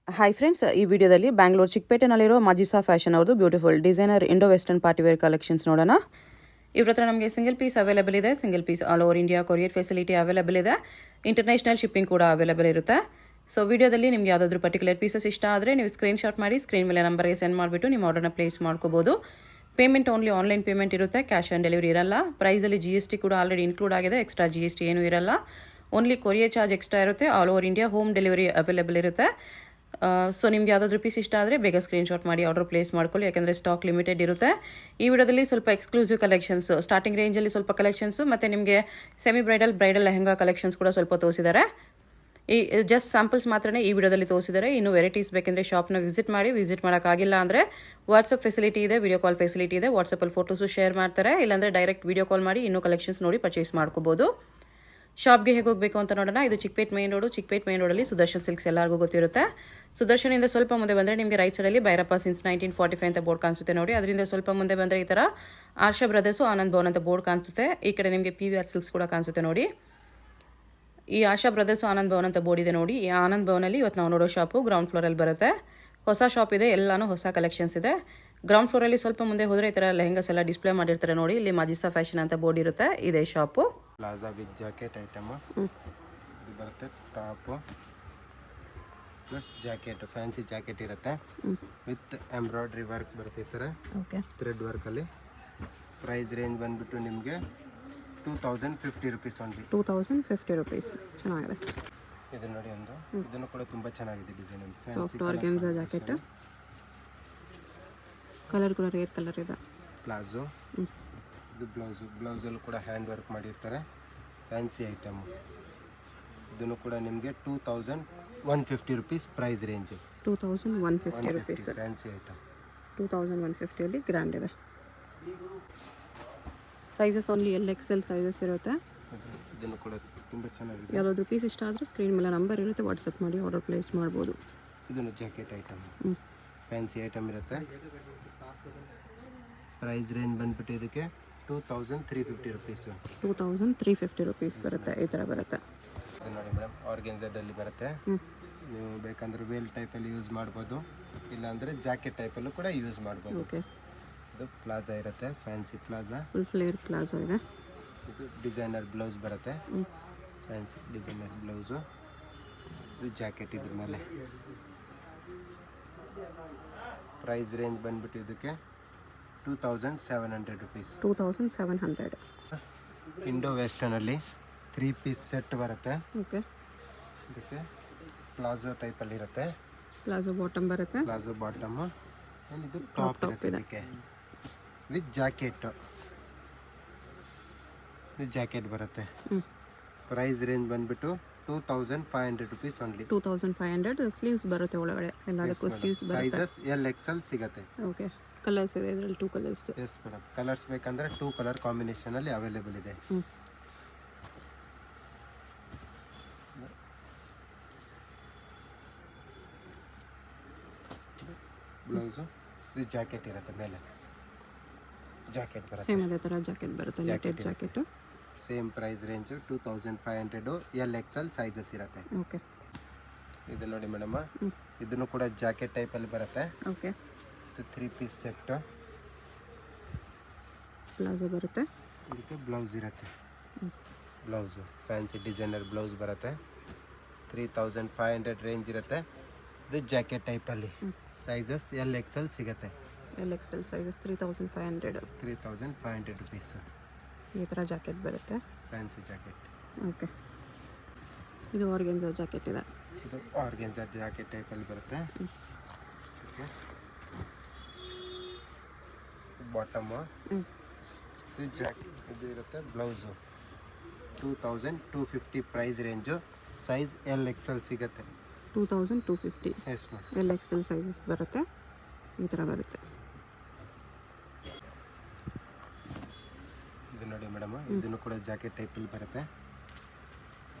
Hi friends, ಈ ವಿಡಿಯೋದಲ್ಲಿ ಬ್ಯಾಂಗ್ಳೂರು ಚಿಕ್ಕಪೇಟೆನಲ್ಲಿರೋ ಮಜಿಸಾ ಫ್ಯಾಷನ್ ಅವ್ರದ್ದು beautiful designer indo western party wear collections ನೋಡೋಣ. ಇವ್ರ ಹತ್ರ ನಮಗೆ ಸಿಂಗಲ್ ಪೀಸ್ ಅವೈಲೇಬಲ್ ಇದೆ. Single piece all over India courier facility available ಇದೆ. ಇಂಟರ್ನ್ಯಾಷನಲ್ ಶಿಪ್ಪಿಂಗ್ ಕೂಡ ಅವೈಲೇಬಲ್ ಇರುತ್ತೆ. ಸೊ ವಿಡಿಯೋದಲ್ಲಿ ನಿಮ್ಗೆ ಯಾವುದಾದ್ರೂ ಪರ್ಟಿಕ್ಯುಲರ್ ಪೀಸಸ್ ಇಷ್ಟ ಆದರೆ ನೀವು ಸ್ಕ್ರೀನ್ಶಾಟ್ ಮಾಡಿ ಸ್ಕ್ರೀನ್ ಮೇಲೆ ನಂಬರ್ಗೆ ಸೆಂಡ್ ಮಾಡಿಬಿಟ್ಟು ನಿಮ್ಮ ಆರ್ಡರ್ನ ಪ್ಲೇಸ್ ಮಾಡ್ಕೋಬೋದು. ಪೇಮೆಂಟ್ ಓನ್ಲಿ ಆನ್ಲೈನ್ ಪೇಮೆಂಟ್ ಇರುತ್ತೆ, ಕ್ಯಾಶ್ ಆನ್ ಡೆಲಿವರಿ ಇರಲ್ಲ. ಪ್ರೈಸಲ್ಲಿ GST ಕೂಡ ಆಲ್ರೆಡಿ ಇನ್ಕ್ಲೂಡ್ ಆಗಿದೆ, ಎಕ್ಸ್ಟ್ರಾ GST ಏನೂ ಇರಲ್ಲ. ಓನ್ಲಿ ಕೊರಿಯರ್ ಚಾರ್ಜ್ ಎಕ್ಸ್ಟ್ರಾ ಇರುತ್ತೆ. All over India home delivery available ಇರುತ್ತೆ. ಸೊ ನಿಮ್ಗೆ ಯಾವುದಾದ್ರೂ ಪೀಸ್ ಇಷ್ಟ ಆದರೆ ಬೇಗ ಸ್ಕ್ರೀನ್ಶಾಟ್ ಮಾಡಿ ಆರ್ಡರ್ ಪ್ಲೇಸ್ ಮಾಡ್ಕೊಳ್ಳಿ, ಯಾಕಂದರೆ ಸ್ಟಾಕ್ ಲಿಮಿಟೆಡ್ ಇರುತ್ತೆ. ಈ ವಿಡಿಯೋದಲ್ಲಿ ಸ್ವಲ್ಪ ಎಕ್ಸ್ಕ್ಲೂಸಿವ್ ಕಲೆಕ್ಷನ್ಸ್, ಸ್ಟಾರ್ಟಿಂಗ್ ರೇಂಜಲ್ಲಿ ಸ್ವಲ್ಪ ಕಲೆಕ್ಷನ್ಸು ಮತ್ತು ನಿಮಗೆ ಸೆಮಿ ಬ್ರೈಡಲ್ ಲೆಹಂಗಾ ಕಲೆಕ್ಷನ್ಸ್ ಕೂಡ ಸ್ವಲ್ಪ ತೋರಿಸಿದ್ದಾರೆ. ಈ ಜಸ್ಟ್ ಸ್ಯಾಂಪಲ್ಸ್ ಮಾತ್ರನೇ ಈ ವಿಡಿಯೋದಲ್ಲಿ ತೋರಿಸಿದ್ದಾರೆ. ಇನ್ನು ವೆರೈಟೀಸ್ ಬೇಕೆಂದರೆ ಶಾಪ್ನ ವಿಸಿಟ್ ಮಾಡೋಕ್ಕಾಗಿಲ್ಲ ಅಂದರೆ ವಾಟ್ಸಪ್ ಫೆಸಿಲಿಟಿ ಇದೆ, ವಿಡಿಯೋ ಕಾಲ್ ಫೆಸಿಲಿಟಿ ಇದೆ. ವಾಟ್ಸಪ್ಪಲ್ಲಿ ಫೋಟೋಸು ಶೇರ್ ಮಾಡ್ತಾರೆ, ಇಲ್ಲಾಂದರೆ ಡೈರೆಕ್ಟ್ ವಿಡಿಯೋ ಕಾಲ್ ಮಾಡಿ ಇನ್ನೂ ಕಲೆಕ್ಷನ್ಸ್ ನೋಡಿ ಪರ್ಚೇಸ್ ಮಾಡ್ಕೋಬೋದು. ಶಾಪ್ಗೆ ಹೇಗೆ ಹೋಗಬೇಕು ಅಂತ ನೋಡೋಣ. ಇದು ಚಿಕ್ಕಪೇಟ್ ಮೇನ್ ರೋಡಲ್ಲಿ ಸುದರ್ಶನ್ ಸಿಲ್ಕ್ಸ್ ಎಲ್ಲರಿಗೂ ಗೊತ್ತಿರುತ್ತೆ. ಸುದರ್ಶನಿಂದ ಸ್ವಲ್ಪ ಮುಂದೆ ಬಂದರೆ ನಿಮಗೆ ರೈಟ್ ಸೈಡಲ್ಲಿ ಭೈರಪ್ಪ ಸಿನ್ಸ್ 1945 ಅಂತ ಬೋರ್ಡ್ ಕಾಣಿಸುತ್ತೆ ನೋಡಿ. ಅದರಿಂದ ಸ್ವಲ್ಪ ಮುಂದೆ ಬಂದರೆ ಈ ಥರ ಆರ್ಷ ಬ್ರದರ್ಸು ಆನಂದ್ ಭವನ್ ಅಂತ ಬೋರ್ಡ್ ಕಾಣಿಸುತ್ತೆ. ಈ ಕಡೆ ನಿಮಗೆ PVR ಸಿಲ್ಕ್ಸ್ ಕೂಡ ಕಾಣಿಸುತ್ತೆ ನೋಡಿ. ಈ ಆಶಾ ಬ್ರದರ್ಸು ಆನಂದ್ ಭವನ್ ಅಂತ ಬೋರ್ಡ್ ಇದೆ ನೋಡಿ. ಈ ಆನಂದ್ ಭವನಲ್ಲಿ ಇವತ್ತು ನಾವು ನೋಡೋ ಶಾಪು ಗ್ರೌಂಡ್ ಫ್ಲೋರಲ್ಲಿ ಬರುತ್ತೆ. ಹೊಸ ಶಾಪ್ ಇದೆ, ಎಲ್ಲಾನು ಹೊಸ ಕಲೆಕ್ಷನ್ಸ್ ಇದೆ. ಗ್ರೌಂಡ್ ಫ್ಲೋರಲ್ಲಿ ಸ್ವಲ್ಪ ಮುಂದೆ ಹೋದರೆ ಈ ಥರ ಲೆಹಂಗಾಸ್ ಎಲ್ಲ ಡಿಸ್ಪ್ಲೇ ಮಾಡಿರ್ತಾರೆ ನೋಡಿ. ಇಲ್ಲಿ ಮಜಿಸಾ ಫ್ಯಾಷನ್ ಅಂತ ಬೋರ್ಡ್ ಇರುತ್ತೆ, ಇದೇ shop. Plaza with jacket item ಇದು ಬರುತ್ತೆ. Top plus jacket, fancy jacket ಇರುತ್ತೆ ವಿತ್ ಎಂಬ್ರಾಯ್ಡ್ರಿ ವರ್ಕ್ ಬರುತ್ತೆ. ಈ ಥರ ಥ್ರೆಡ್ ವರ್ಕಲ್ಲಿ. ಪ್ರೈಸ್ ರೇಂಜ್ ಬಂದುಬಿಟ್ಟು ನಿಮಗೆ 2050 ರುಪೀಸ್ ಓನ್ಲಿ. 2050 ರುಪೀಸ್. ಚೆನ್ನಾಗಿದೆ ಇದು ನೋಡಿ ಒಂದು. ಇದನ್ನು ಕೂಡ ತುಂಬ ಚೆನ್ನಾಗಿದೆ design. Soft organza jacket, colour ಕೂಡ ರೇರ್ ಕಲರ್ ಇದೆ. ಪ್ಲಾಜೋ, ಇದು ಬ್ಲೌಸಲ್ಲೂ ಕೂಡ ಹ್ಯಾಂಡ್ ವರ್ಕ್ ಮಾಡಿರ್ತಾರೆ. Fancy item. ಇದನ್ನು ಕೂಡ ನಿಮಗೆ 2150 rupees price range. 2150 rupees fancy item. 2150ಅಲ್ಲಿ ಗ್ರ್ಯಾಂಡ್ ಇದೆ. ಸೈಜಸ್ ಓನ್ಲಿ LXL ಸೈಜಸ್ ಇರುತ್ತೆ. ಇದನ್ನು ಕೂಡ ತುಂಬ ಚೆನ್ನಾಗಿದೆ. ಯಾವುದಾದ್ರೂ ಪೀಸ್ ಇಷ್ಟ ಆದರೆ ಸ್ಕ್ರೀನ್ ಮೇಲೆ ನಂಬರ್ ಇರುತ್ತೆ, ವಾಟ್ಸಪ್ ಮಾಡಿ ಆರ್ಡರ್ ಪ್ಲೇಸ್ ಮಾಡ್ಬೋದು. ಇದನ್ನು ಜಾಕೆಟ್ ಐಟಮ್, ಫ್ಯಾನ್ಸಿ ಐಟಮ್ ಇರುತ್ತೆ. ಪ್ರೈಸ್ ರೇಂಜ್ ಬಂದ್ಬಿಟ್ಟು ಇದಕ್ಕೆ 2350 ರುಪೀಸು. 2350 ರುಪೀಸ್ ಬರುತ್ತೆ. ಈ ಥರ ಬರುತ್ತೆ. ಇದು ನೋಡಿ ಮೇಡಮ್, ಆರ್ಗೆನ್ಝಾದಲ್ಲಿ ಬರುತ್ತೆ. ನೀವು ಬೇಕಂದ್ರೆ ವೇಲ್ ಟೈಪಲ್ಲಿ ಯೂಸ್ ಮಾಡ್ಬೋದು, ಇಲ್ಲಾಂದರೆ ಜಾಕೆಟ್ ಟೈಪಲ್ಲೂ ಕೂಡ ಯೂಸ್ ಮಾಡ್ಬೋದು. ಓಕೆ. ಇದು ಪ್ಲಾಜಾ ಇರುತ್ತೆ, fancy plaza. Full flare palazzo ಇದೆ. ಇದು ಡಿಸೈನರ್ ಬ್ಲೌಸ್ ಬರುತ್ತೆ, ಫ್ಯಾನ್ಸಿ ಡಿಸೈನರ್ ಬ್ಲೌಸು. ಇದು ಜಾಕೆಟ್ ಇದ್ರ ಮೇಲೆ. ಪ್ರೈಸ್ ರೇಂಜ್ ಬಂದ್ಬಿಟ್ಟು ಇದಕ್ಕೆ 2700 ರುಪೀಸ್. 2700. ಇಂಡೋ ವೆಸ್ಟರ್ನಲ್ಲಿ 3 ಪೀಸ್ ಸೆಟ್ ಬರುತ್ತೆ. ಓಕೆ. ಇದಕ್ಕೆ ಪ್ಲಾಜೋ ಟೈಪಲ್ಲಿ ಇರುತ್ತೆ. ಪ್ಲಾಜೋ ಬಾಟಮ್ ಬರುತ್ತೆ. Palazzo bottom. ಇದು ಟಾಪ್ ಇರುತ್ತೆ ಇದಕ್ಕೆ ವಿತ್ ಜಾಕೆಟ್. ಇದು ಜಾಕೆಟ್ ಬರುತ್ತೆ. ಪ್ರೈಸ್ ರೇಂಜ್ ಬಂದ್ಬಿಟ್ಟು 2500 ರುಪೀಸ್ ಓನ್ಲಿ. 2500. ಸ್ಲೀವ್ಸ್ ಬರುತ್ತೆ ಒಳಗಡೆ, ಎಲ್ಲದಕ್ಕೂ ಸ್ಲೀವ್ಸ್ ಬರುತ್ತೆ. ಸೈಜಸ್ LXL ಸಿಗುತ್ತೆ. ಓಕೆ. ಕಲರ್ಸ್ ಇದೆ ಇದರಲ್ಲಿ, 2 ಕಲರ್ಸ್. ಎಸ್ ಮೇಡಮ್, ಕಲರ್ಸ್ ಬೇಕಂದ್ರೆ 2 ಕಲರ್ ಕಾಂಬಿನೇಷನಲ್ಲಿ ಅವೈಲೇಬಲ್ ಇದೆ. ಬ್ಲೌಸು. ಇದು ಜಾಕೆಟ್ ಇರುತ್ತೆ ಮೇಲೆ, ಜಾಕೆಟ್ ಬರುತ್ತೆ. ಸೇಮ್ ಅದೇ ಥರ ಜಾಕೆಟ್ ಬರುತ್ತೆ, netted jacket. Same price range 2500. LXL sizes ಇರುತ್ತೆ. ಓಕೆ. ಇದು ನೋಡಿ ಮೇಡಮ್, ಇದನ್ನು ಕೂಡ ಜಾಕೆಟ್ ಟೈಪಲ್ಲಿ ಬರುತ್ತೆ. ಓಕೆ. ಇದು 3 ಪೀಸ್ ಸೆಟ್. ಪ್ಲಾಜೋ ಬರುತ್ತೆ. ಇದಕ್ಕೆ ಬ್ಲೌಸ್ ಇರುತ್ತೆ. ಬ್ಲೌಸು ಫ್ಯಾನ್ಸಿ ಡಿಸೈನರ್ ಬ್ಲೌಸ್ ಬರುತ್ತೆ. 3500 ರೇಂಜ್ ಇರುತ್ತೆ. ಇದು ಜಾಕೆಟ್ ಟೈಪಲ್ಲಿ. ಸೈಜಸ್ LXL ಸಿಗುತ್ತೆ. LXL sizes 3500. 3500 ರುಪೀಸ್. ಈ ಥರ ಜಾಕೆಟ್ ಬರುತ್ತೆ, ಫ್ಯಾನ್ಸಿ ಜಾಕೆಟ್. ಓಕೆ. ಇದು ಆರ್ಗೆನ್ಜಾ ಜಾಕೆಟ್ ಇದೆ. ಇದು ಆರ್ಗೆನ್ಜಾ ಜಾಕೆಟ್ ಟೈಪಲ್ಲಿ ಬರುತ್ತೆ. ಬಾಟಮು. ಇದು ಜಾಕೆಟ್, ಇದು ಇರುತ್ತೆ blouse. 2250 price range. Size LXL ಸಿಗುತ್ತೆ. 2250. Yes ma'am. LXL ಸೈಜಸ್ ಬರುತ್ತೆ, ಈ ಥರ ಬರುತ್ತೆ. ಇದು ನೋಡಿ ಮೇಡಮ್, ಇದನ್ನು ಕೂಡ ಜಾಕೆಟ್ ಟೈಪಲ್ಲಿ ಬರುತ್ತೆ.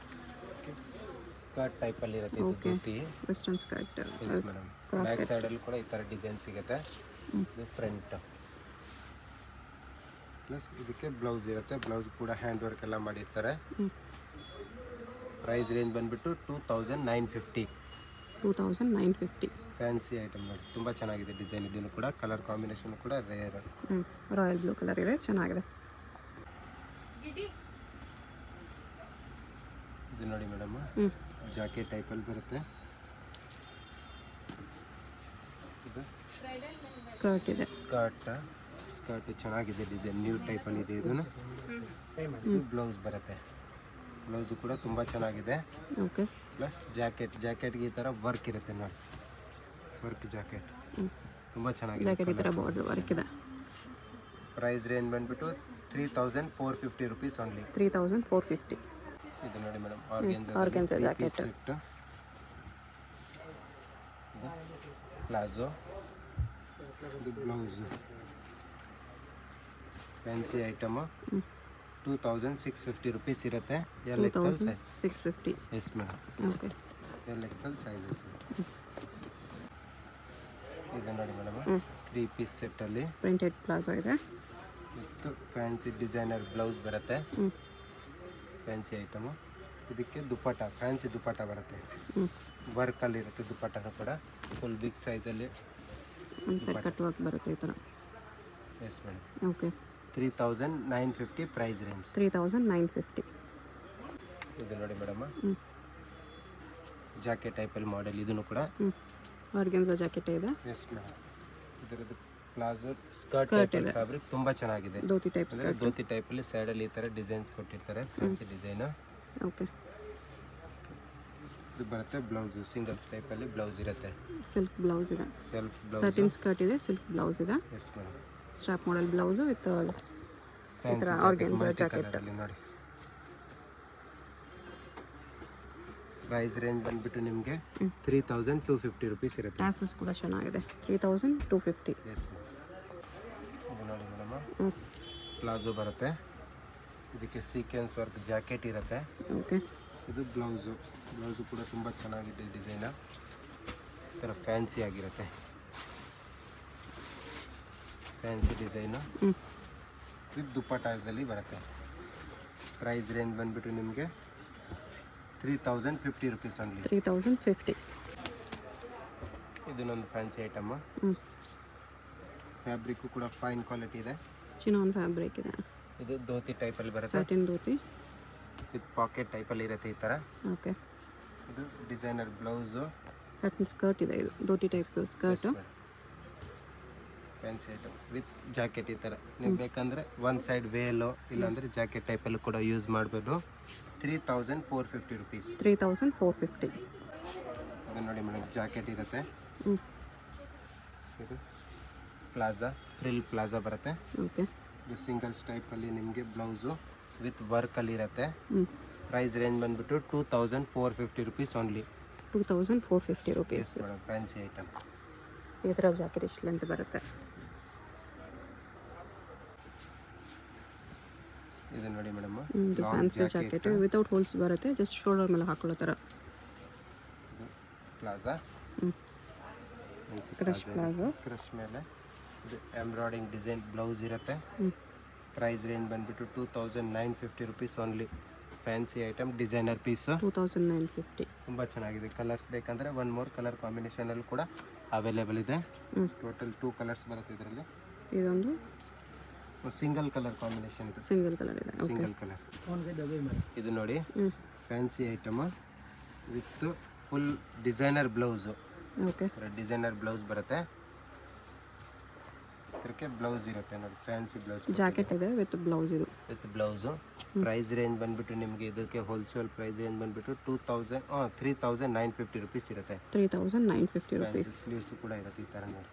ಸ್ಕರ್ಟ್ ಟೈಪಲ್ಲಿ ಇರುತ್ತೆ. ಇದು dhoti, western skirt. S madam. Back ಸೈಡಲ್ಲಿ ಕೂಡ ಈ ಥರ ಡಿಸೈನ್ ಸಿಗುತ್ತೆ. ಇದು ಫ್ರಂಟ್. ಪ್ಲಸ್ ಇದಕ್ಕೆ ಬ್ಲೌಸ್ ಇರುತ್ತೆ. ಬ್ಲೌಸ್ ಕೂಡ ಹ್ಯಾಂಡ್ ವರ್ಕ್ ಎಲ್ಲ ಮಾಡಿರ್ತಾರೆ. ಪ್ರೈಸ್ ರೇಂಜ್ ಬಂದ್ಬಿಟ್ಟು 2950. 2950. ಫ್ಯಾನ್ಸಿ ಐಟಮ್ ನೋಡಿ, ತುಂಬ ಚೆನ್ನಾಗಿದೆ ಡಿಸೈನ್. ಇದನ್ನು ಕೂಡ ಕಲರ್ ಕಾಂಬಿನೇಷನ್ ಕೂಡ ರೇರ್. ರಾಯಲ್ ಬ್ಲೂ ಕಲರ್ ಇದೆ, ಚೆನ್ನಾಗಿದೆ. ಇದು ನೋಡಿ ಮೇಡಮ್, ಜಾಕೆಟ್ ಟೈಪಲ್ಲಿ ಬರುತ್ತೆ. ಇದು ಸ್ಕರ್ಟ್ ಇದೆ. ಸ್ಕರ್ಟ್ ಚೆನ್ನಾಗಿದೆ ಡಿಸೈನ್, ನ್ಯೂ ಟೈಪಲ್ಲಿ ಇದೆ. ಇದು ಬ್ಲೌಸ್ ಬರುತ್ತೆ. ಬ್ಲೌಸು ಕೂಡ ತುಂಬ ಚೆನ್ನಾಗಿದೆ. ಓಕೆ. ಪ್ಲಸ್ ಜಾಕೆಟ್ಗೆ ಈ ಥರ ವರ್ಕ್ ಇರುತ್ತೆ ನೋಡಿ, ವರ್ಕ್ ಜಾಕೆಟ್ ತುಂಬ ಚೆನ್ನಾಗಿದೆ. ಜಾಕೆಟ್ ಈ ಥರ ಬಾರ್ಡರ್ ವರ್ಕ್ ಇದೆ. ಪ್ರೈಸ್ ರೇಂಜ್ ಬಂದುಬಿಟ್ಟು 3450 ರುಪೀಸ್ ಓನ್ಲಿ. 3450. ಇದು ನೋಡಿ ಮೇಡಮ್, ಆರ್ಗೆನ್ಜಾ ಜಾಕೆಟ್ ಸೆಟ್. ಇದು ಪ್ಲಾಜೋ, ಇದು ಬ್ಲೌಸು. ಫ್ಯಾನ್ಸಿ ಐಟಮು 2650 ರುಪೀಸ್ ಇರುತ್ತೆ. LXL size. 650. S madam. Okay. LXL sizes. ಇದು ನೋಡಿ ಮೇಡಮ್, 3 ಪೀಸ್ ಸೆಟ್ಟಲ್ಲಿ ಪ್ರಿಂಟೆಡ್ ಪ್ಲಾಜೋ ಇದೆ. ಮತ್ತು ಫ್ಯಾನ್ಸಿ ಡಿಸೈನರ್ ಬ್ಲೌಸ್ ಬರುತ್ತೆ. Fancy item. ಇದಕ್ಕೆ ದುಪ್ಪಟ್ಟ, ಫ್ಯಾನ್ಸಿ ದುಪ್ಪಟ್ಟ ಬರುತ್ತೆ. ವರ್ಕಲ್ಲಿ ಇರುತ್ತೆ ದುಪ್ಪಟ್ಟನೂ ಕೂಡ. ಫುಲ್ ಬಿಗ್ ಸೈಜಲ್ಲಿ ಒಂದು ಸೈಡ್ ಕಟ್ ವರ್ಕ್ ಬರುತ್ತೆ ಈ ಥರ. Yes madam. Okay. 3950 price range. 3950. ಇದು ನೋಡಿ ಮೇಡಮ್, ಜಾಕೆಟ್ ಟೈಪಲ್ಲಿ ಮಾಡೆಲ್. ಇದನ್ನು ಕೂಡ ಆರ್ಗೆನ್ಜಾ ಜಾಕೆಟ್ ಇದೆ. Yes madam. ಇದರದ್ದು ಪ್ಲಾಜೋ ಸ್ಕರ್ಟ್ ಟೈಪ್ ಫ್ಯಾಬ್ರಿಕ್ ತುಂಬ ಚೆನ್ನಾಗಿದೆ. ಧೋತಿ ಟೈಪ್ ಅಂದರೆ ಧೋತಿ ಟೈಪಲ್ಲಿ ಸೈಡಲ್ಲಿ ಈ ಥರ ಡಿಸೈನ್ಸ್ ಕೊಟ್ಟಿರ್ತಾರೆ, ಫ್ಯಾನ್ಸಿ ಡಿಸೈನು. ಓಕೆ. ಇದು ಬರುತ್ತೆ ಬ್ಲೌಸು, ಸಿಂಗಲ್ಸ್ ಟೈಪಲ್ಲಿ ಬ್ಲೌಸ್ ಇರುತ್ತೆ. ಸಿಲ್ಕ್ ಬ್ಲೌಸ್ ಇದೆ. Self blouse. ಸಟಿನ್ ಸ್ಕರ್ಟ್ ಇದೆ, ಸಿಲ್ಕ್ ಬ್ಲೌಸ್ ಇದೆ. Yes madam. Strap model blouse with fancy organza jacket. ಕಲರಲ್ಲಿ ನೋಡಿ. ಪ್ರೈಸ್ ರೇಂಜ್ ಬಂದುಬಿಟ್ಟು ನಿಮಗೆ 3250 ರುಪೀಸ್ ಇರುತ್ತೆ. ಟ್ಯಾಸಸ್ ಕೂಡ ಚೆನ್ನಾಗಿದೆ. 3250. Yes madam. ಇದು ನೋಡಿ ಮೇಡಮ್, ಪ್ಲಾಜೋ ಬರುತ್ತೆ. ಇದಕ್ಕೆ ಸೀಕ್ವೆನ್ಸ್ ವರ್ಕ್ ಜಾಕೆಟ್ ಇರುತ್ತೆ. ಓಕೆ. ಇದು ಬ್ಲೌಸು ಕೂಡ ತುಂಬ ಚೆನ್ನಾಗಿದೆ ಡಿಸೈನ. ಈ ಥರ ಫ್ಯಾನ್ಸಿ ಆಗಿರುತ್ತೆ, ಫ್ಯಾನ್ಸಿ ಡಿಸೈನು ವಿತ್ ದುಪ್ಪಟ್ಟಾದಲ್ಲಿ ಬರುತ್ತೆ. ಪ್ರೈಸ್ ರೇಂಜ್ ಬಂದುಬಿಟ್ಟು ನಿಮಗೆ 3050 ರುಪೀಸ್ ಓನ್ಲಿ. 3050. ಇದನ್ನೊಂದು ಫ್ಯಾನ್ಸಿ ಐಟಮ್ಮು. ಫ್ಯಾಬ್ರಿಕ್ಕು ಕೂಡ ಫೈನ್ ಕ್ವಾಲಿಟಿ ಇದೆ. ಚಿನಾನ್ ಫ್ಯಾಬ್ರಿಕ್ ಇದೆ. ಇದು ಧೋತಿ ಟೈಪಲ್ಲಿ ಬರುತ್ತೆ. ಸಟಿನ್ ಧೋತಿ ವಿತ್ ಪಾಕೆಟ್ ಟೈಪಲ್ಲಿ ಇರುತ್ತೆ ಈ ಥರ. ಓಕೆ. ಇದು ಡಿಸೈನರ್ ಬ್ಲೌಸು. ಸಟಿನ್ ಸ್ಕರ್ಟ್ ಇದೆ. ಇದು dhoti type skirt. Fancy item with jacket ಈ ಥರ. ನೀವು ಬೇಕಂದರೆ ಒನ್ ಸೈಡ್ ವೇಲೋ ಇಲ್ಲಾಂದರೆ ಜಾಕೆಟ್ ಟೈಪಲ್ಲಿ ಕೂಡ ಯೂಸ್ ಮಾಡ್ಬೋದು. 3450 ರುಪೀಸ್. 3450. ಇದು ನೋಡಿ ಮೇಡಮ್, ಜಾಕೆಟ್ ಇರುತ್ತೆ. ಇದು ಪ್ಲಾಜಾ, ಫ್ರಿಲ್ ಪ್ಲಾಜಾ ಬರುತ್ತೆ. ಓಕೆ. ಇದು ಸಿಂಗಲ್ಸ್ ಟೈಪಲ್ಲಿ ನಿಮಗೆ ಬ್ಲೌಸು ವಿತ್ ವರ್ಕಲ್ಲಿ ಇರುತ್ತೆ. ಪ್ರೈಸ್ ರೇಂಜ್ ಬಂದುಬಿಟ್ಟು 2450 rupees only. 2450 rupees. Yes madam, fancy item. ಈ ಥರ ಜಾಕೆಟ್ ಎಷ್ಟು ಲೆಂತ್ ಬರುತ್ತೆ. ಇದು ನೋಡಿ madam, fancy jacket without holes ಬರುತ್ತೆ. ಜಸ್ಟ್ ಶೋಲ್ಡರ್ ಮೇಲೆ ಹಾಕೊಳ್ಳೋ ಥರ. Plaza, crush palazzo. ಕ್ರಶ್ ಮೇಲೆ ಇದು ಎಂಬ್ರಾಯ್ಡಿಂಗ್ ಡಿಸೈನ್ ಬ್ಲೌಸ್ ಇರುತ್ತೆ. ಪ್ರೈಸ್ ರೇಂಜ್ ಬಂದುಬಿಟ್ಟು 2950 rupees only. Fancy item, designer piece. 2950. ತುಂಬ ಚೆನ್ನಾಗಿದೆ. ಕಲರ್ಸ್ ಬೇಕಂದರೆ ಒನ್ ಮೋರ್ ಕಲರ್ ಕಾಂಬಿನೇಷನಲ್ಲಿ ಕೂಡ ಅವೈಲೇಬಲ್ ಇದೆ. ಟೋಟಲ್ 2 ಕಲರ್ಸ್ ಬರುತ್ತೆ ಇದರಲ್ಲಿ. ಇದೊಂದು ಸಿಂಗಲ್ ಕಲರ್ ಕಾಂಬಿನೇಷನ್ ಇದೆ. ಸಿಂಗಲ್ ಕಲರ್ ಇದೆ. Single colour. ಇದು ನೋಡಿ, fancy item with full designer blouse. Okay. Designer blouse ಬರುತ್ತೆ. ಇದಕ್ಕೆ ಬ್ಲೌಸ್ ಇರುತ್ತೆ ನೋಡಿ, ಫ್ಯಾನ್ಸಿ ಬ್ಲೌಸ್. ಜಾಕೆಟ್ ಇದೆ ವಿತ್ ಬ್ಲೌಸ್. ಇದು ವಿತ್ ಬ್ಲೌಸು. ಪ್ರೈಸ್ ರೇಂಜ್ ಬಂದುಬಿಟ್ಟು ನಿಮಗೆ ಇದಕ್ಕೆ ಹೋಲ್ಸೇಲ್ ಪ್ರೈಸ್ ರೇಂಜ್ ಬಂದುಬಿಟ್ಟು 3950 ರುಪೀಸ್ ಇರುತ್ತೆ. 3950 ರುಪೀಸ್. ಸ್ಲೀವ್ಸ್ ಕೂಡ ಇರುತ್ತೆ ಈ ಥರ ನೋಡಿ.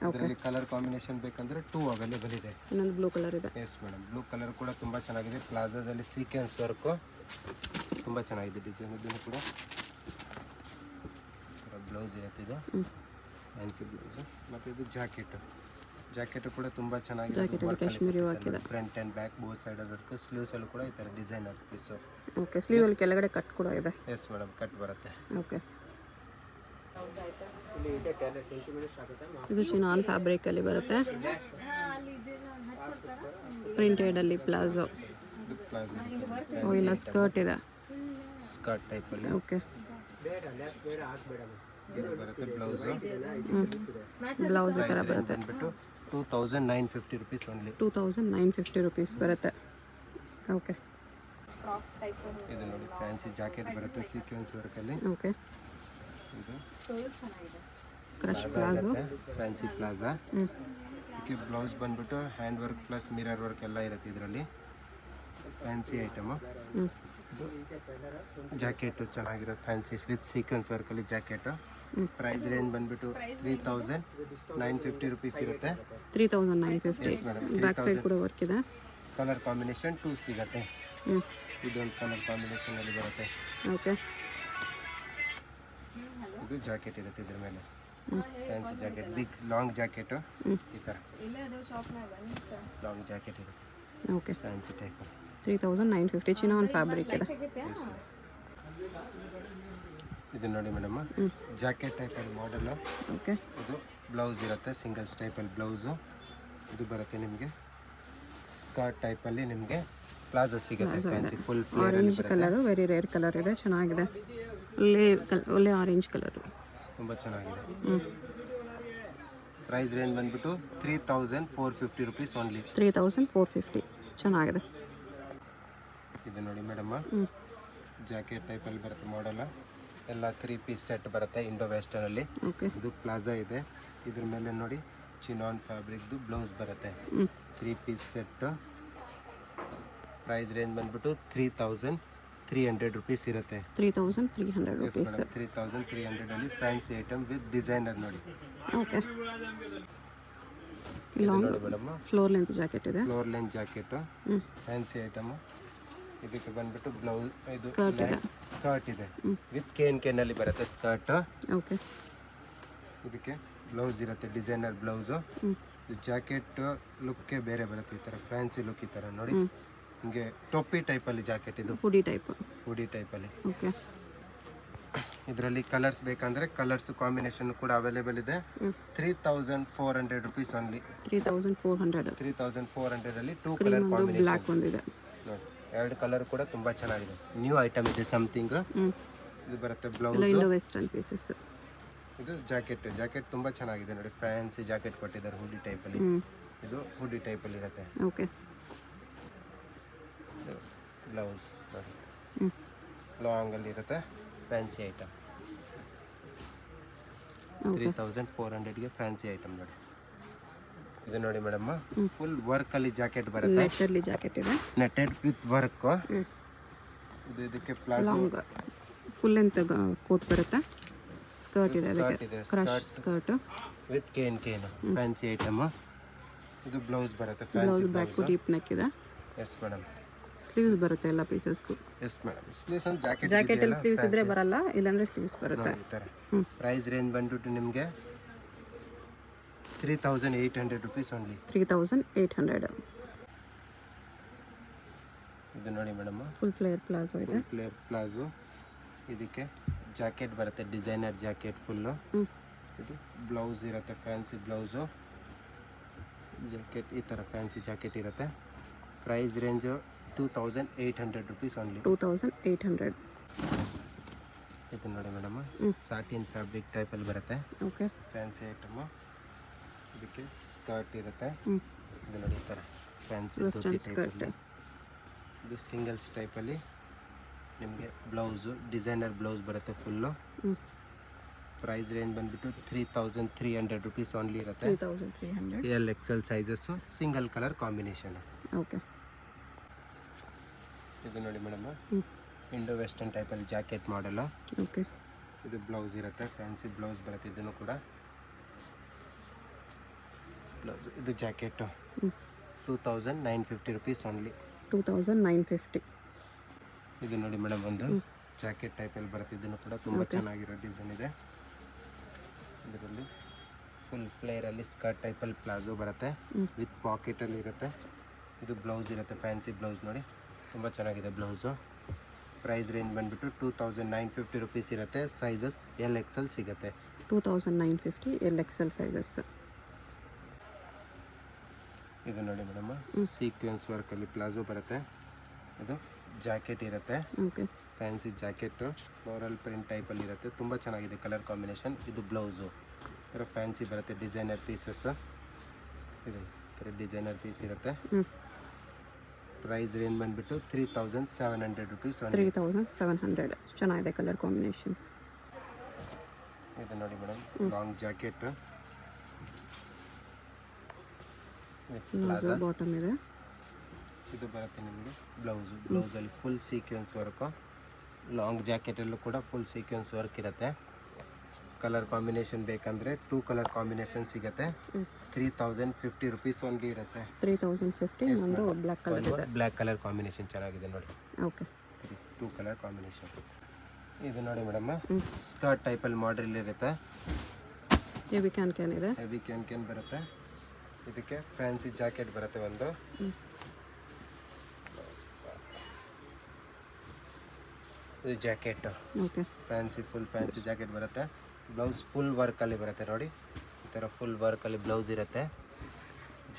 ಇದರಲ್ಲಿ ಕಲರ್ ಕಾಂಬಿನೇಷನ್ ಬೇಕಂದರೆ 2 ಅವೈಲೇಬಲ್ ಇದೆ. ಇನ್ನೊಂದು ಬ್ಲೂ ಕಲರ್ ಇದೆ. ಎಸ್ ಮೇಡಮ್, ಬ್ಲೂ ಕಲರ್ ಕೂಡ ತುಂಬ ಚೆನ್ನಾಗಿದೆ. ಪ್ಲಾಜಾದಲ್ಲಿ ಸೀಕ್ವೆನ್ಸ್ ವರ್ಕು ತುಂಬ ಚೆನ್ನಾಗಿದೆ ಡಿಸೈನ್. ಇದನ್ನು ಕೂಡ ಬ್ಲೌಸ್ ಇರುತ್ತೆ. ಇದು ಫ್ಯಾನ್ಸಿ ಬ್ಲೌಸು. ಮತ್ತು ಇದು ಜಾಕೆಟು ಕೂಡ ತುಂಬ ಚೆನ್ನಾಗಿದೆ. ಕಾಶ್ಮೀರಿ ವರ್ಕ್ ಇದೆ. Front and back both side work. ಸ್ಲೀವ್ಸಲ್ಲೂ ಕೂಡ ಈ ಥರ ಡಿಸೈನರ್ ಪೀಸು. ಓಕೆ. ಸ್ಲೀವಲ್ಲಿ ಕೆಳಗಡೆ ಕಟ್ ಕೂಡ ಇದೆ. ಎಸ್ ಮೇಡಮ್, ಕಟ್ ಬರುತ್ತೆ. ಓಕೆ. ಇದು ಚಿನಾನ್ ಫ್ಯಾಬ್ರಿಕಲ್ಲಿ ಬರುತ್ತೆ. ಪ್ರಿಂಟೆಡಲ್ಲಿ ಪ್ಲಾಜೋ. ಪ್ಲಾಜೋ ಇಲ್ಲ ಸ್ಕರ್ಟ್ ಇದೆ. ಸ್ಕರ್ಟ್ ಟೈಪಲ್ಲಿ. ಓಕೆ. ಇದು ಬರುತ್ತೆ ಬ್ಲೌಸು. ಬ್ಲೌಸ್ ಈ ಥರ ಪ್ರೈಸ್ ಬರುತ್ತೆ. ಬಂದ್ಬಿಟ್ಟು 2950 ರುಪೀಸ್ ಓನ್ಲಿ. 2950 ರುಪೀಸ್ ಬರುತ್ತೆ. ಓಕೆ ಇದು ನೋಡಿ ಫ್ಯಾನ್ಸಿ ಜಾಕೆಟ್ ಬರುತ್ತೆ ಸೀಕ್ವೆನ್ಸ್ ವರ್ಕಲ್ಲಿ. ಓಕೆ ಇದು ಕ್ರಶ್ ಪ್ಲಾಜಾ ಪ್ಲಾಜೋ. ಇರುತ್ತೆ, ಫ್ಯಾನ್ಸಿ ಪ್ಲಾಜಾ. ಇದಕ್ಕೆ ಬ್ಲೌಸ್ ಬಂದ್ಬಿಟ್ಟು hand work plus mirror work ಎಲ್ಲ ಇರುತ್ತೆ ಇದರಲ್ಲಿ. Fancy item. ಇದು ಜಾಕೆಟು ಚೆನ್ನಾಗಿರೋ ಫ್ಯಾನ್ಸಿ ವಿತ್ ಸೀಕ್ವೆನ್ಸ್ ವರ್ಕಲ್ಲಿ ಜಾಕೆಟು. ಪ್ರೈಸ್ ರೇಂಜ್ ಬಂದ್ಬಿಟ್ಟು 3950 ರುಪೀಸ್ ಇರುತ್ತೆ. 3950. Yes madam. ಬ್ಯಾಕ್ ಸೈಡ್ ಕೂಡ ವರ್ಕ್ ಇದೆ. ಕಲರ್ ಕಾಂಬಿನೇಷನ್ 2 ಸಿಗುತ್ತೆ. ಇದೊಂದು ಕಲರ್ ಕಾಂಬಿನೇಷನಲ್ಲಿ ಬರುತ್ತೆ. ಓಕೆ ಇದು ಜಾಕೆಟ್ ಇರುತ್ತೆ ಇದ್ರ ಮೇಲೆ. Fancy jacket, big long jacket ಈ ಥರ ಲಾಂಗ್ ಜಾಕೆಟ್ ಇರುತ್ತೆ okay fancy type. 3950 chinon fabric ಇದೆ. ಇದು ನೋಡಿ ಮೇಡಮ್, ಜಾಕೆಟ್ ಟೈಪಲ್ಲಿ ಮಾಡಲು. ಓಕೆ ಇದು ಬ್ಲೌಸ್ ಇರುತ್ತೆ, ಸಿಂಗಲ್ ಟೈಪಲ್ಲಿ ಬ್ಲೌಸು. ಇದು ಬರುತ್ತೆ ನಿಮಗೆ ಸ್ಕರ್ಟ್ ಟೈಪಲ್ಲಿ ನಿಮಗೆ ಪ್ಲಾಜೋ ಸಿಗುತ್ತೆ. ಫ್ಯಾನ್ಸಿ ಫುಲ್ ಫ್ಲೇರಲ್ಲಿ ಆರೆಂಜ್ ಬರುತ್ತೆ. ಕಲರು ವೆರಿ ರೇರ್ ಕಲರ್ ಇದೆ, ಚೆನ್ನಾಗಿದೆ. ಒಳ್ಳೆ ಆರೆಂಜ್ ಕಲರು, ತುಂಬ ಚೆನ್ನಾಗಿದೆ. ಪ್ರೈಸ್ ರೇಂಜ್ ಬಂದ್ಬಿಟ್ಟು 3450 ರುಪೀಸ್ ಓನ್ಲಿ. 3450 ಚೆನ್ನಾಗಿದೆ. ಇದು ನೋಡಿ ಮೇಡಮ್, ಜಾಕೆಟ್ ಟೈಪಲ್ಲಿ ಬರುತ್ತೆ ಮಾಡಲ್. ಎಲ್ಲ 3 ಪೀಸ್ ಸೆಟ್ ಬರುತ್ತೆ ಇಂಡೋ ವೆಸ್ಟರ್ನಲ್ಲಿ. ಓಕೆ ಇದು ಪ್ಲಾಜಾ ಇದೆ. ಇದ್ರ ಮೇಲೆ ನೋಡಿ ಚಿನಾನ್ ಫ್ಯಾಬ್ರಿಕ್ದು ಬ್ಲೌಸ್ ಬರುತ್ತೆ. 3 ಪೀಸ್ ಸೆಟ್. ಪ್ರೈಸ್ ರೇಂಜ್ ಬಂದ್ಬಿಟ್ಟು 3300 ರುಪೀಸ್ ಇರುತ್ತೆ. 3300 ಎಸ್ ರುಪೀಸ್. ಮೇಡಮ್, 3300 ಅಲ್ಲಿ ಫ್ಯಾನ್ಸಿ ಐಟಮ್ ವಿತ್ ಡಿಸೈನರ್ ನೋಡಿ. ಓಕೆ ಇದು ಲಾಂಗ್ ನೋಡಿ ಮೇಡಮ್, ಫ್ಲೋರ್ ಲೆಂತ್ ಜಾಕೆಟ್ ಇದೆ. Floor line jacket fancy item. ಇದಕ್ಕೆ ಬಂದ್ಬಿಟ್ಟು ಬ್ಲೌಸ್, ಇದು ಸ್ಕರ್ಟ್ ಇದೆ. ಸ್ಕರ್ಟ್ ಇದೆ ವಿತ್ ಕೇನಲ್ಲಿ ಬರುತ್ತೆ ಸ್ಕರ್ಟ್. ಓಕೆ ಇದಕ್ಕೆ ಬ್ಲೌಸ್ ಇರುತ್ತೆ, ಡಿಸೈನರ್ ಬ್ಲೌಸು. ಜಾಕೆಟ್ ಲುಕ್ಕೇ ಬೇರೆ ಬರುತ್ತೆ, ಈ ಥರ ಫ್ಯಾನ್ಸಿ ಲುಕ್ ಈ ಥರ ನೋಡಿ. ಹಿಂಗೆ ಟೊಪ್ಪಿ ಟೈಪಲ್ಲಿ ಜಾಕೆಟ್ ಇದು, ಹುಡಿ ಟೈಪ್. ಹುಡಿ ಟೈಪಲ್ಲಿ. ಓಕೆ ಇದರಲ್ಲಿ ಕಲರ್ಸ್ ಬೇಕಂದ್ರೆ ಕಲರ್ಸ್ ಕಾಂಬಿನೇಷನ್ ಕೂಡ ಅವೈಲೇಬಲ್ ಇದೆ. 3400 ರುಪೀಸ್ ಓನ್ಲಿ. 3400. 3400 ಅಲ್ಲಿ 2 ಕ್ರೀಮ್ ಕಲರ್ ಒಂದು ಕಾಂಬಿನೇಷನ್ ಬ್ಲ್ಯಾಕ್ ಒಂದಿದೆ. ನೋಡಿ. 2 ಕಲರ್ ಕೂಡ ತುಂಬಾ ಚೆನ್ನಾಗಿದೆ. ನ್ಯೂ ಐಟಮ್ ಇದೆ ಸಮಥಿಂಗ್. ಇದು ಬರುತ್ತೆ ಬ್ಲೌಸ್. Indo western pieces. ಇದು ಜಾಕೆಟ್ ತುಂಬಾ ಚೆನ್ನಾಗಿದೆ ನೋಡಿ, ಫ್ಯಾನ್ಸಿ ಜಾಕೆಟ್ ಕೊಟ್ಟಿದ್ದಾರೆ ಹುಡಿ ಟೈಪಲ್ಲಿ. ಇದು ಹುಡಿ ಟೈಪಲ್ಲಿ ಇರುತ್ತೆ. ಓಕೆ ಬ್ಲೌಸ್ ನೋಡಿ, ಲಾಂಗ್ ಅಲ್ಲಿ ಇರುತ್ತೆ, ಫ್ಯಾನ್ಸಿ ಐಟಮ್. 3400ಗೆ ಫ್ಯಾನ್ಸಿ ಐಟಮ್ ನೋಡಿ. ಇದು ನೋಡಿ ಮೇಡಮ್, ಫುಲ್ ವರ್ಕ್ ಅಲ್ಲಿ ಜಾಕೆಟ್ ಬರುತ್ತೆ. ನೆಟ್ಟಲ್ಲಿ ಜಾಕೆಟ್ ಇದೆ, ನೆಟೆಡ್ ವಿತ್ ವರ್ಕ್. ಇದು ಇದಕ್ಕೆ palazzo long full length coat ಬರುತ್ತೆ. ಸ್ಕರ್ಟ್ ಇದೆ, ಸ್ಕರ್ಟ್ ಅದಕ್ಕೆ ಇದೆ, crush skirt with cane fancy item. ಇದು ಬ್ಲೌಸ್ ಬರುತ್ತೆ, blouse fancy back blouse. Deep neck ಇದೆ. Yes madam. ಸ್ಲೀವ್ಸ್ ಬರುತ್ತೆ ಎಲ್ಲ ಪೀಸಸ್ಗೂ. Yes madam. ಸ್ಲೀವ್ಸ್ ಅಂದ್ರೆ ಜಾಕೆಟ್ ಜಾಕೆಟ್ ಅಲ್ಲಿ ಸ್ಲೀವ್ಸ್ ಇದ್ರೆ ಬರಲ್ಲ, ಇಲ್ಲಾಂದ್ರೆ ಸ್ಲೀವ್ಸ್ ಬರುತ್ತೆ. ಈ ಥರ. ಪ್ರೈಸ್ ರೇಂಜ್ ಬಂದ್ಬಿಟ್ಟು ನಿಮಗೆ 3800 ರುಪೀಸ್ ಓನ್ಲಿ. 3800. ಇದು ನೋಡಿ ಮೇಡಮ್, ಫುಲ್ ಫ್ಲೇರ್ ಪ್ಲಾಜೋ ಇದೆ. Flare palazzo. ಇದಕ್ಕೆ ಜಾಕೆಟ್ ಬರುತ್ತೆ, ಡಿಸೈನರ್ ಜಾಕೆಟ್ ಫುಲ್ಲು. ಇದು ಬ್ಲೌಸ್ ಇರುತ್ತೆ, ಫ್ಯಾನ್ಸಿ ಬ್ಲೌಸು. ಜಾಕೆಟ್ ಈ ಥರ ಫ್ಯಾನ್ಸಿ ಜಾಕೆಟ್ ಇರುತ್ತೆ. Price range 2800 rupees only. 2800. ಇದು ನೋಡಿ ಮೇಡಮ್, ಸಾಟಿನ್ ಫ್ಯಾಬ್ರಿಕ್ ಟೈಪಲ್ಲಿ ಬರುತ್ತೆ, ಓಕೆ ಫ್ಯಾನ್ಸಿ ಐಟಮು. ಇದಕ್ಕೆ ಸ್ಕರ್ಟ್ ಇರುತ್ತೆ. ಇದು ನೋಡಿ ಈ ಥರ ಫ್ಯಾನ್ಸಿ ಧೋತಿ ಟೈಪಲ್ಲಿ. ಇದು ಸಿಂಗಲ್ಸ್ ಟೈಪಲ್ಲಿ ನಿಮಗೆ ಬ್ಲೌಸು, ಡಿಸೈನರ್ ಬ್ಲೌಸ್ ಬರುತ್ತೆ ಫುಲ್ಲು. ಪ್ರೈಸ್ ರೇಂಜ್ ಬಂದ್ಬಿಟ್ಟು 3300 ರುಪೀಸ್ ಓನ್ಲಿ ಇರುತ್ತೆ. 3300. XL sizes, single colour combination. Okay ಇದು ನೋಡಿ ಮೇಡಮ್, ಇಂಡೋ ವೆಸ್ಟರ್ನ್ ಟೈಪಲ್ಲಿ ಜಾಕೆಟ್ ಮಾಡಲು. ಓಕೆ ಇದು ಬ್ಲೌಸ್ ಇರುತ್ತೆ, ಫ್ಯಾನ್ಸಿ ಬ್ಲೌಸ್ ಬರುತ್ತೆ. ಇದನ್ನು ಕೂಡ ಬ್ಲೌಸ್. ಇದು ಜಾಕೆಟು 2950 ರುಪೀಸ್ ಓನ್ಲಿ. 2950. ಇದು ನೋಡಿ ಮೇಡಮ್, ಒಂದು ಜಾಕೆಟ್ ಟೈಪಲ್ಲಿ ಬರುತ್ತೆ. ಇದನ್ನು ಕೂಡ ತುಂಬ ಚೆನ್ನಾಗಿರೋ ಡಿಸೈನ್ ಇದೆ. ಇದರಲ್ಲಿ ಫುಲ್ ಫ್ಲೇರಲ್ಲಿ ಸ್ಕರ್ಟ್ ಟೈಪಲ್ಲಿ ಪ್ಲಾಜೋ ಬರುತ್ತೆ, ವಿತ್ ಪಾಕೆಟಲ್ಲಿ ಇರುತ್ತೆ. ಇದು ಬ್ಲೌಸ್ ಇರುತ್ತೆ, ಫ್ಯಾನ್ಸಿ ಬ್ಲೌಸ್ ನೋಡಿ, ತುಂಬ ಚೆನ್ನಾಗಿದೆ ಬ್ಲೌಸು. ಪ್ರೈಸ್ ರೇಂಜ್ ಬಂದುಬಿಟ್ಟು 2950 ರುಪೀಸ್ ಇರುತ್ತೆ. ಸೈಜಸ್ LXL ಸಿಗುತ್ತೆ. 2950 LXL ಸೈಜಸ್. ಇದು ನೋಡಿ ಮೇಡಮ್, ಸೀಕ್ವೆನ್ಸ್ ವರ್ಕಲ್ಲಿ ಪ್ಲಾಜೋ ಬರುತ್ತೆ. ಇದು ಜಾಕೆಟ್ ಇರುತ್ತೆ, okay fancy jacket floral print ಟೈಪಲ್ಲಿ ಇರುತ್ತೆ, ತುಂಬ ಚೆನ್ನಾಗಿದೆ ಕಲರ್ ಕಾಂಬಿನೇಷನ್. ಇದು ಬ್ಲೌಸು ಥರ ಫ್ಯಾನ್ಸಿ ಬರುತ್ತೆ, ಡಿಸೈನರ್ ಪೀಸಸ್. ಇದು ಥರ ಡಿಸೈನರ್ ಪೀಸ್ ಇರುತ್ತೆ. ಪ್ರೈಸ್ ರೇಂಜ್ ಬಂದುಬಿಟ್ಟು 3700 ರುಪೀಸ್. 3700 ಚೆನ್ನಾಗಿದೆ ಕಲರ್ ಕಾಂಬಿನೇಷನ್ಸ್. ಇದು ನೋಡಿ madam, long jacket with plaza bottom ಇದೆ. ಇದು ಬರುತ್ತೆ ನಿಮಗೆ ಬ್ಲೌಸು. ಬ್ಲೌಸಲ್ಲಿ ಫುಲ್ ಸೀಕ್ವೆನ್ಸ್ ವರ್ಕು, ಲಾಂಗ್ ಜಾಕೆಟಲ್ಲೂ ಕೂಡ ಫುಲ್ ಸೀಕ್ವೆನ್ಸ್ ವರ್ಕ್ ಇರುತ್ತೆ. ಕಲರ್ ಕಾಂಬಿನೇಷನ್ ಬೇಕಂದರೆ 2 ಕಲರ್ ಕಾಂಬಿನೇಷನ್ ಸಿಗುತ್ತೆ. 3050 ರುಪೀಸ್ ಓನ್ಲಿ ಇರುತ್ತೆ. 3050 ಒಂದು ಬ್ಲ್ಯಾಕ್ ಕಲರ್ ಇದೆ. ಬ್ಲ್ಯಾಕ್ ಕಲರ್ ಕಾಂಬಿನೇಷನ್ ಚೆನ್ನಾಗಿದೆ ನೋಡಿ. Okay, 2 colour combination. ಇದು ನೋಡಿ ಮೇಡಮ್, ಸ್ಕರ್ಟ್ ಟೈಪಲ್ಲಿ ಮಾಡಲ್ ಇರುತ್ತೆ. ಹೆವಿ ಕ್ಯಾನ್ ಇದೆ. ಹೆವಿ ಕ್ಯಾನ್ ಬರುತ್ತೆ. ಇದಕ್ಕೆ ಫ್ಯಾನ್ಸಿ ಜಾಕೆಟ್ ಬರುತ್ತೆ ಒಂದು. ಇದು jacket okay, fancy full fancy jacket ಬರುತ್ತೆ. ಬ್ಲೌಸ್ ಫುಲ್ ವರ್ಕಲ್ಲಿ ಬರುತ್ತೆ ನೋಡಿ. ಈ ಥರ ಫುಲ್ ವರ್ಕಲ್ಲಿ ಬ್ಲೌಸ್ ಇರುತ್ತೆ.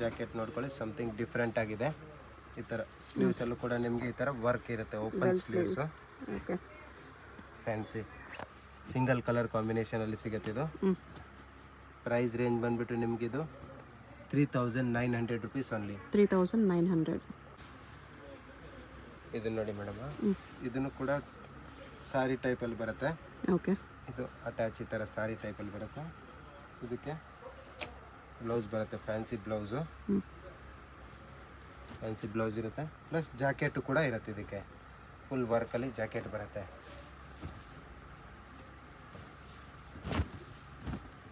ಜಾಕೆಟ್ ನೋಡ್ಕೊಳ್ಳಿ, ಸಮಥಿಂಗ್ ಡಿಫ್ರೆಂಟ್ ಆಗಿದೆ. ಈ ಥರ ಸ್ಲೀವ್ಸಲ್ಲೂ ಕೂಡ ನಿಮಗೆ ಈ ಥರ ವರ್ಕ್ ಇರುತ್ತೆ, open sleeves. Okay, fancy single colour ಕಾಂಬಿನೇಷನಲ್ಲಿ ಸಿಗುತ್ತೆ ಇದು. ಪ್ರೈಸ್ ರೇಂಜ್ ಬಂದುಬಿಟ್ಟು ನಿಮಗಿದು 3900 ರುಪೀಸ್ ಓನ್ಲಿ. 3900. ಇದನ್ನು ನೋಡಿ ಮೇಡಮ್, ಇದನ್ನು ಕೂಡ ಸಾರಿ ಟೈಪಲ್ಲಿ ಬರುತ್ತೆ. ಓಕೆ, ಇದು ಅಟ್ಯಾಚ್ ಈ ಥರ ಸಾರಿ ಟೈಪಲ್ಲಿ ಬರುತ್ತೆ. ಇದಕ್ಕೆ ಬ್ಲೌಸ್ ಬರುತ್ತೆ, ಫ್ಯಾನ್ಸಿ ಬ್ಲೌಸು. ಫ್ಯಾನ್ಸಿ ಬ್ಲೌಸ್ ಇರುತ್ತೆ, ಪ್ಲಸ್ ಜಾಕೆಟು ಕೂಡ ಇರುತ್ತೆ. ಇದಕ್ಕೆ ಫುಲ್ ವರ್ಕಲ್ಲಿ ಜಾಕೆಟ್ ಬರುತ್ತೆ.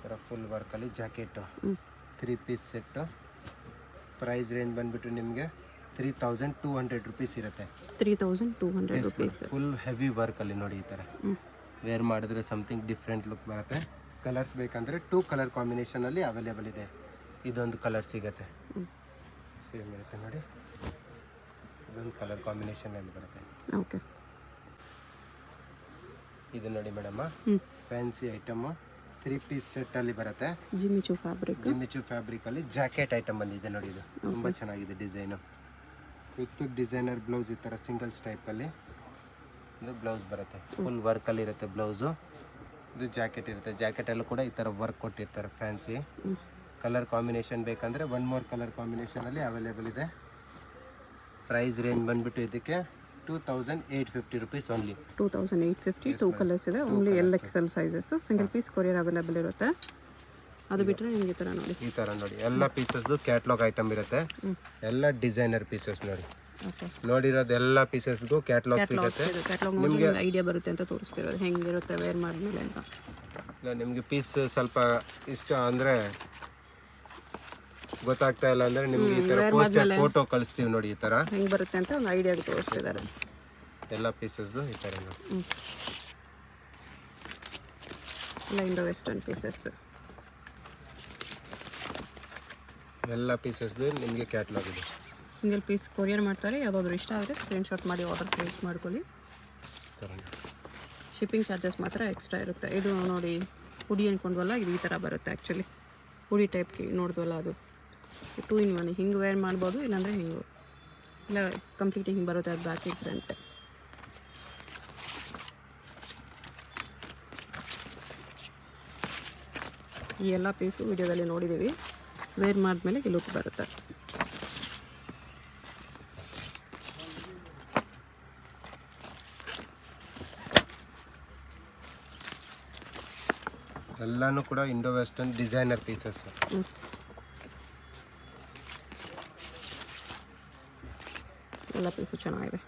ಥರ ಫುಲ್ ವರ್ಕಲ್ಲಿ jacket 3 piece set. Price range ಬಂದುಬಿಟ್ಟು ನಿಮಗೆ 3200 ರುಪೀಸ್ ಇರುತ್ತೆ. 3200 ರುಪೀಸ್. ಫುಲ್ ಹೆವಿ ವರ್ಕಲ್ಲಿ ನೋಡಿ. ಈ ಥರ ವೇರ್ ಮಾಡಿದ್ರೆ ಸಮಥಿಂಗ್ ಡಿಫ್ರೆಂಟ್ ಲುಕ್ ಬರುತ್ತೆ. ಕಲರ್ಸ್ ಬೇಕಂದರೆ 2 ಕಲರ್ ಕಾಂಬಿನೇಷನಲ್ಲಿ ಅವೈಲೇಬಲ್ ಇದೆ. ಇದೊಂದು ಕಲರ್ ಸಿಗುತ್ತೆ, ಸೇಮ್ ಇರುತ್ತೆ ನೋಡಿ. ಇದೊಂದು ಕಲರ್ ಕಾಂಬಿನೇಷನಲ್ಲಿ ಬರುತ್ತೆ. ಓಕೆ, ಇದು ನೋಡಿ ಮೇಡಮ್, ಫ್ಯಾನ್ಸಿ ಐಟಮು 3 ಪೀಸ್ ಸೆಟ್ಟಲ್ಲಿ ಬರುತ್ತೆ. ಜಿಮಿಚು ಫ್ಯಾಬ್ರಿಕಲ್ಲಿ ಜಾಕೆಟ್ ಐಟಮ್ ಬಂದಿದೆ ನೋಡಿ. ಇದು ತುಂಬ ಚೆನ್ನಾಗಿದೆ ಡಿಸೈನು. ವಿತ್ ಡಿಸೈನರ್ ಬ್ಲೌಸ್ ಈ ಥರ ಸಿಂಗಲ್ಸ್ ಟೈಪಲ್ಲಿ ಇದು ಬ್ಲೌಸ್ ಬರುತ್ತೆ. ಫುಲ್ ವರ್ಕಲ್ಲಿ ಇರುತ್ತೆ ಬ್ಲೌಸು. ಇದು ಜಾಕೆಟ್ ಇರುತ್ತೆ. ಜಾಕೆಟಲ್ಲೂ ಕೂಡ ಈ ಥರ ವರ್ಕ್ ಕೊಟ್ಟಿರ್ತಾರೆ ಫ್ಯಾನ್ಸಿ. ಕಲರ್ ಕಾಂಬಿನೇಷನ್ ಬೇಕಂದರೆ 1 ಮೋರ್ ಕಲರ್ ಕಾಂಬಿನೇಷನಲ್ಲಿ ಅವೈಲೇಬಲ್ ಇದೆ. ಪ್ರೈಸ್ ರೇಂಜ್ ಬಂದುಬಿಟ್ಟು ಇದಕ್ಕೆ 2850 ರುಪೀಸ್ ಓನ್ಲಿ. 2850. 2 ಕಲರ್ಸ್ ಇದೆ. Only LXL sizes. Single piece courier available ಇರುತ್ತೆ. ಅದು ಬಿಟ್ಟರೆ ನಿಮಗೆ ಈ ಥರ ನೋಡಿ, ಈ ಥರ ನೋಡಿ ಎಲ್ಲ ಪೀಸಸ್ದು ಕ್ಯಾಟ್ಲಾಗ್ ಐಟಮ್ ಇರುತ್ತೆ. ಎಲ್ಲ ಡಿಸೈನರ್ ಪೀಸಸ್ ನೋಡಿ. ನೋಡಿರೋದು ಎಲ್ಲ ಪೀಸಸ್ಗೂ ಕ್ಯಾಟ್ಲಾಗ್ ಸಿಗುತ್ತೆ. ನಿಮಗೆ ಐಡಿಯಾ ಬರುತ್ತೆ ಅಂತ ತೋರಿಸ್ತಿರೋದು ಹೆಂಗಿರುತ್ತೆ ವೇರ್ ಮಾಡಿದ್ಮೇಲೆ ಅಂತ. ನಿಮಗೆ ಪೀಸ್ ಸ್ವಲ್ಪ ಇಷ್ಟ ಅಂದರೆ ಗೊತ್ತಾಗ್ತಾ ಇಲ್ಲ ಅಂದರೆ ನಿಮಗೆ ಈ ಥರ ಪೋಸ್ಟರ್ ಫೋಟೋ ಕಳಿಸ್ತೀವಿ ನೋಡಿ. ಈ ಥರ ಹೆಂಗೆ ಬರುತ್ತೆ ಅಂತ ಒಂದು ಐಡಿಯಾ ತೋರಿಸ್ತಿದ್ದಾರೆ. ಎಲ್ಲ ಪೀಸಸ್ದು ಈ ಥರ ನೋಡಿ. ಎಲ್ಲ ಇಂಡೋ ವೆಸ್ಟರ್ನ್ ಪೀಸಸ್. ಎಲ್ಲ ಪೀಸಸ್ದು ನಿಮಗೆ ಕ್ಯಾಟ್ಲಾಗ್ ಇದೆ. ಸಿಂಗಲ್ ಪೀಸ್ ಕೊರಿಯರ್ ಮಾಡ್ತಾರೆ. ಯಾವುದಾದ್ರೂ ಇಷ್ಟ ಆದರೆ ಸ್ಕ್ರೀನ್ಶಾಟ್ ಮಾಡಿ ಆರ್ಡರ್ ಪ್ಲೇಸ್ ಮಾಡ್ಕೊಳ್ಳಿ. ಶಿಪ್ಪಿಂಗ್ ಚಾರ್ಜಸ್ ಮಾತ್ರ ಎಕ್ಸ್ಟ್ರಾ ಇರುತ್ತೆ. ಇದು ನೋಡಿ ಹುಡಿ ಅಂದ್ಕೊಂಡ್ವಲ್ಲ, ಇದು ಈ ಥರ ಬರುತ್ತೆ. ಆ್ಯಕ್ಚುಲಿ ಹುಡಿ ಟೈಪ್ಗೆ ನೋಡಿದ್ವಲ್ಲ, ಅದು 2 in 1. ಹಿಂಗೆ ವೇರ್ ಮಾಡ್ಬೋದು, ಇಲ್ಲಾಂದರೆ ಹಿಂಗೆ ಇಲ್ಲ ಕಂಪ್ಲೀಟ್ ಹಿಂಗೆ ಬರುತ್ತೆ. ಅದು ಬ್ಯಾಕಿಗೆ ಫ್ರಂಟ್. ಈ ಎಲ್ಲ ಪೀಸು ವಿಡಿಯೋದಲ್ಲಿ ನೋಡಿದ್ದೀವಿ. ವೇರ್ ಮಾಡಿದ್ಮೇಲೆ ಈ ಲುಕ್ ಬರುತ್ತೆ. ಎಲ್ಲನೂ ಕೂಡ ಇಂಡೋ ವೆಸ್ಟರ್ನ್ ಡಿಸೈನರ್ ಪೀಸಸ್. ಎಲ್ಲ ಪೀಸು ಚೆನ್ನಾಗಿದೆ.